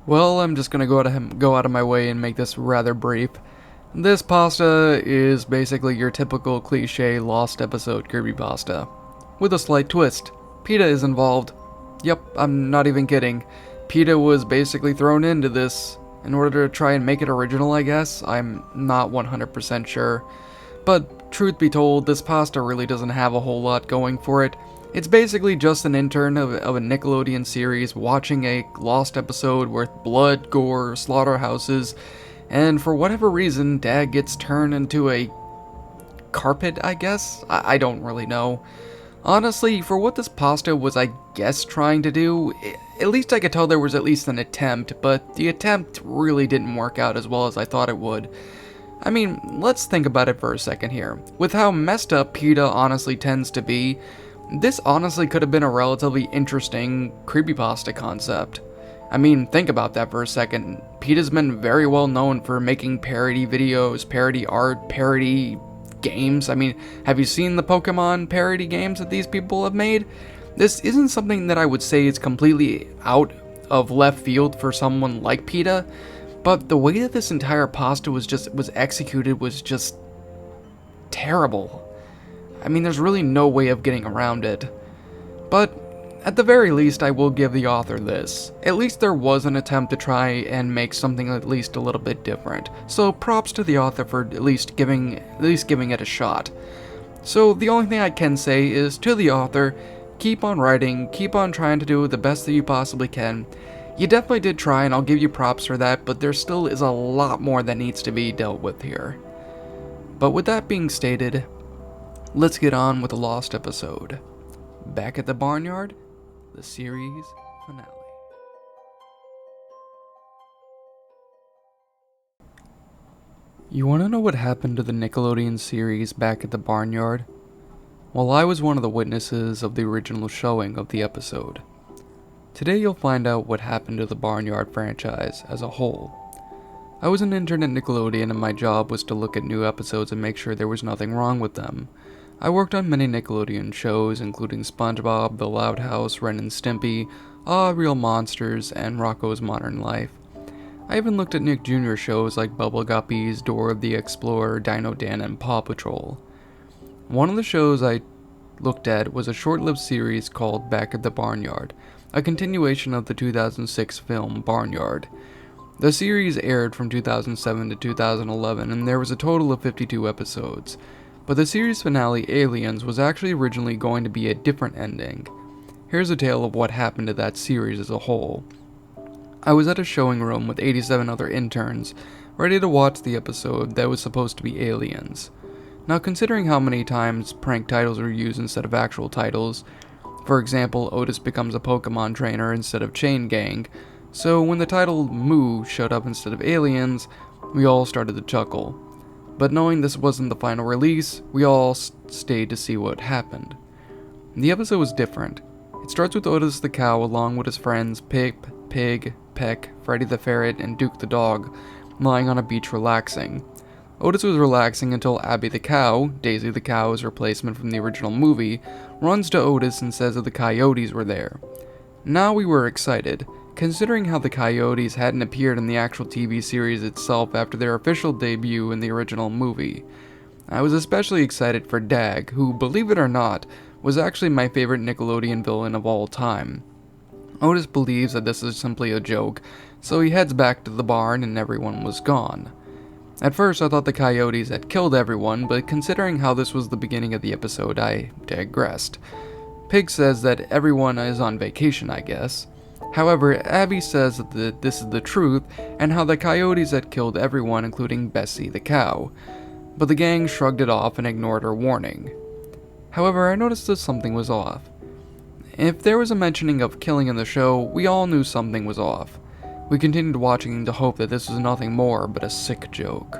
Well, I'm just gonna go out of my way and make this rather brief. This pasta is basically your typical cliche lost episode creepypasta, with a slight twist. PETA is involved. Yep, I'm not even kidding. PETA was basically thrown into this in order to try and make it original, I guess. I'm not 100% sure. But truth be told, this pasta really doesn't have a whole lot going for it. It's basically just an intern of a Nickelodeon series watching a lost episode with blood, gore, slaughterhouses, and for whatever reason, Dad gets turned into a carpet, I guess? I don't really know. Honestly, for what this pasta was, I guess, trying to do, at least I could tell there was at least an attempt, but the attempt really didn't work out as well as I thought it would. I mean, let's think about it for a second here. With how messed up PETA honestly tends to be, this honestly could have been a relatively interesting creepypasta concept. I mean, think about that for a second. PETA's been very well known for making parody videos, parody art, parody games. I mean, have you seen the Pokemon parody games that these people have made? This isn't something that I would say is completely out of left field for someone like PETA, but the way that this entire pasta was executed was just terrible. I mean, there's really no way of getting around it. But at the very least, I will give the author this. At least there was an attempt to try and make something at least a little bit different. So props to the author for at least giving it a shot. So the only thing I can say is, to the author, keep on writing, keep on trying to do the best that you possibly can. You definitely did try, and I'll give you props for that, but there still is a lot more that needs to be dealt with here. But with that being stated, let's get on with the lost episode. Back at the Barnyard, the series finale. You want to know what happened to the Nickelodeon series Back at the Barnyard? Well, I was one of the witnesses of the original showing of the episode. Today you'll find out what happened to the Barnyard franchise as a whole. I was an intern at Nickelodeon and my job was to look at new episodes and make sure there was nothing wrong with them. I worked on many Nickelodeon shows, including SpongeBob, The Loud House, Ren and Stimpy, Ah, Real Monsters, and Rocko's Modern Life. I even looked at Nick Jr. shows like Bubble Guppies, Dora the Explorer, Dino Dan, and Paw Patrol. One of the shows I looked at was a short-lived series called Back at the Barnyard, a continuation of the 2006 film Barnyard. The series aired from 2007 to 2011, and there was a total of 52 episodes. But the series finale, Aliens, was actually originally going to be a different ending. Here's a tale of what happened to that series as a whole. I was at a showing room with 87 other interns, ready to watch the episode that was supposed to be Aliens. Now, considering how many times prank titles were used instead of actual titles, for example, Otis becomes a Pokemon trainer instead of Chain Gang, so when the title Moo showed up instead of Aliens, we all started to chuckle. But knowing this wasn't the final release, we all stayed to see what happened. The episode was different. It starts with Otis the cow along with his friends Pip, Pig, Peck, Freddy the ferret, and Duke the dog, lying on a beach relaxing. Otis was relaxing until Abby the cow, Daisy the cow's replacement from the original movie, runs to Otis and says that the coyotes were there. Now we were excited, considering how the coyotes hadn't appeared in the actual TV series itself after their official debut in the original movie. I was especially excited for Dag, who, believe it or not, was actually my favorite Nickelodeon villain of all time. Otis believes that this is simply a joke, so he heads back to the barn and everyone was gone. At first I thought the coyotes had killed everyone, but considering how this was the beginning of the episode, I digressed. Pig says that everyone is on vacation, I guess. However, Abby says that this is the truth, and how the coyotes had killed everyone including Bessie the cow, but the gang shrugged it off and ignored her warning. However, I noticed that something was off. If there was a mentioning of killing in the show, we all knew something was off. We continued watching to hope that this was nothing more but a sick joke.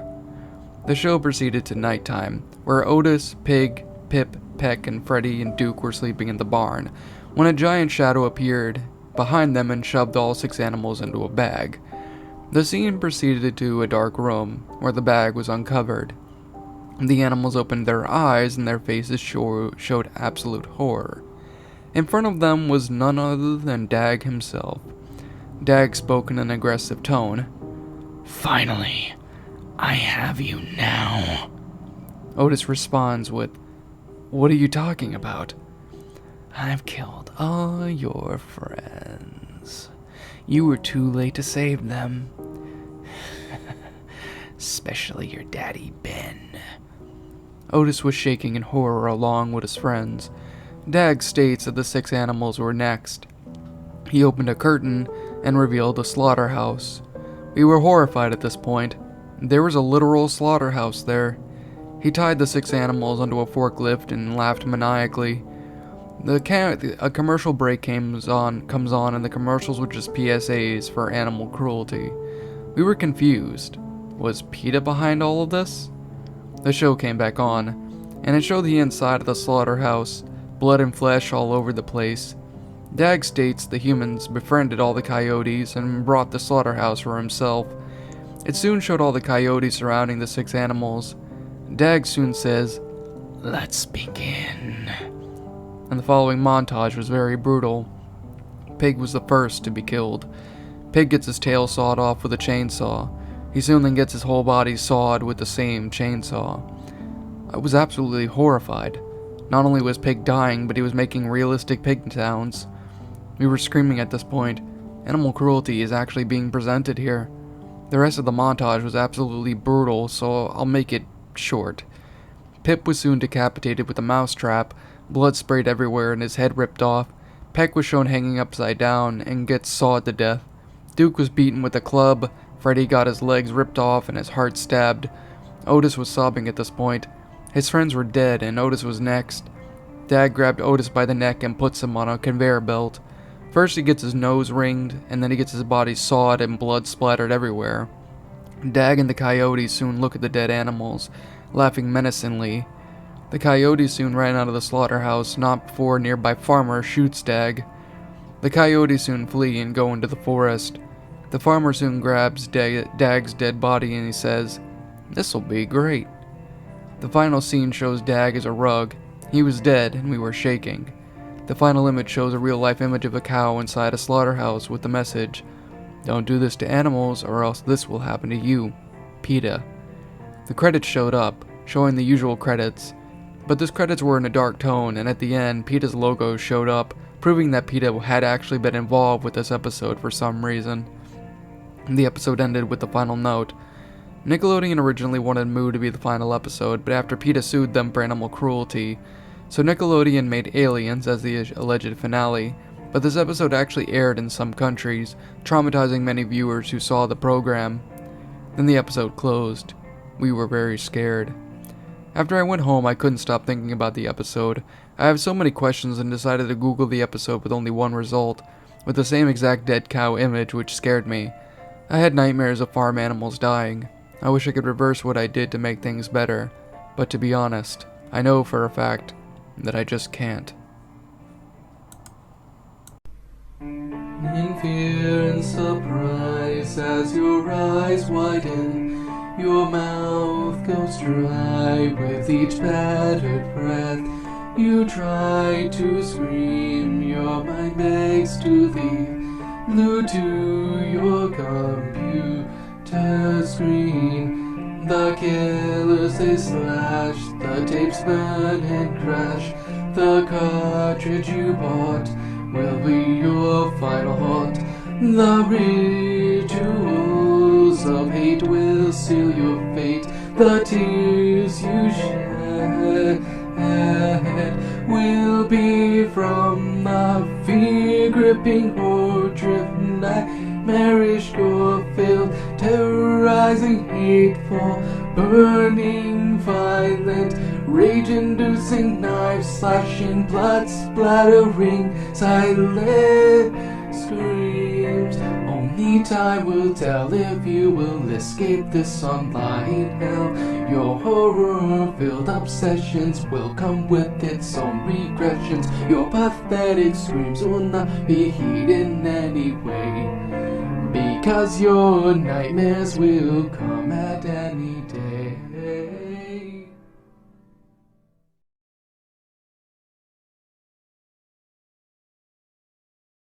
The show proceeded to nighttime, where Otis, Pig, Pip, Peck and Freddy and Duke were sleeping in the barn, when a giant shadow appeared behind them and shoved all 6 animals into a bag. The scene proceeded to a dark room, where the bag was uncovered. The animals opened their eyes and their faces showed absolute horror. In front of them was none other than Dag himself. Dag spoke in an aggressive tone. "Finally, I have you now." Otis responds with, "What are you talking about?" "I've killed all your friends. You were too late to save them. Especially your daddy, Ben." Otis was shaking in horror along with his friends. Dag states that the 6 animals were next. He opened a curtain and revealed a slaughterhouse. We were horrified at this point. There was a literal slaughterhouse there. He tied the 6 animals onto a forklift and laughed maniacally. A commercial break comes on, and the commercials were just PSAs for animal cruelty. We were confused. Was PETA behind all of this? The show came back on, and it showed the inside of the slaughterhouse, blood and flesh all over the place. Dag states the humans befriended all the coyotes and brought the slaughterhouse for himself. It soon showed all the coyotes surrounding the 6 animals. Dag soon says, "Let's begin." And the following montage was very brutal. Pig was the first to be killed. Pig gets his tail sawed off with a chainsaw. He soon then gets his whole body sawed with the same chainsaw. I was absolutely horrified. Not only was Pig dying, but he was making realistic pig sounds. We were screaming at this point. Animal cruelty is actually being presented here. The rest of the montage was absolutely brutal, so I'll make it short. Pip was soon decapitated with a mousetrap, blood sprayed everywhere and his head ripped off. Peck was shown hanging upside down and gets sawed to death. Duke was beaten with a club. Freddy got his legs ripped off and his heart stabbed. Otis was sobbing at this point. His friends were dead and Otis was next. Dag grabbed Otis by the neck and puts him on a conveyor belt. First he gets his nose ringed, and then he gets his body sawed and blood splattered everywhere. Dag and the coyotes soon look at the dead animals, laughing menacingly. The coyotes soon ran out of the slaughterhouse, not before a nearby farmer shoots Dag. The coyotes soon flee and go into the forest. The farmer soon grabs Dag's dead body and he says, "This'll be great." The final scene shows Dag as a rug. He was dead and we were shaking. The final image shows a real-life image of a cow inside a slaughterhouse with the message, "Don't do this to animals or else this will happen to you. PETA." The credits showed up, showing the usual credits, but those credits were in a dark tone, and at the end, PETA's logo showed up, proving that PETA had actually been involved with this episode for some reason. The episode ended with the final note. Nickelodeon originally wanted Moo to be the final episode, but after PETA sued them for animal cruelty, so Nickelodeon made Aliens as the alleged finale, but this episode actually aired in some countries, traumatizing many viewers who saw the program. Then the episode closed. We were very scared. After I went home, I couldn't stop thinking about the episode. I have so many questions and decided to Google the episode with only one result, with the same exact dead cow image, which scared me. I had nightmares of farm animals dying. I wish I could reverse what I did to make things better, but to be honest, I know for a fact that I just can't. In fear and surprise, as your eyes widen, your mouth goes dry with each battered breath. You try to scream, your mind begs to leave, glued to your computer screen. The killers they slash, the tapes burn and crash. The cartridge you bought will be your final haunt. The rituals of hate will seal your fate. The tears you shed will be from the fear-gripping horror-driven nightmarish gore-filled, terrorizing, hateful, burning, violent, rage-inducing, knife-slashing, blood-splattering, silent screams. Only time will tell if you will escape this online hell. Your horror-filled obsessions will come with its own regressions. Your pathetic screams will not be heeded in any way, because your nightmares will come at any day.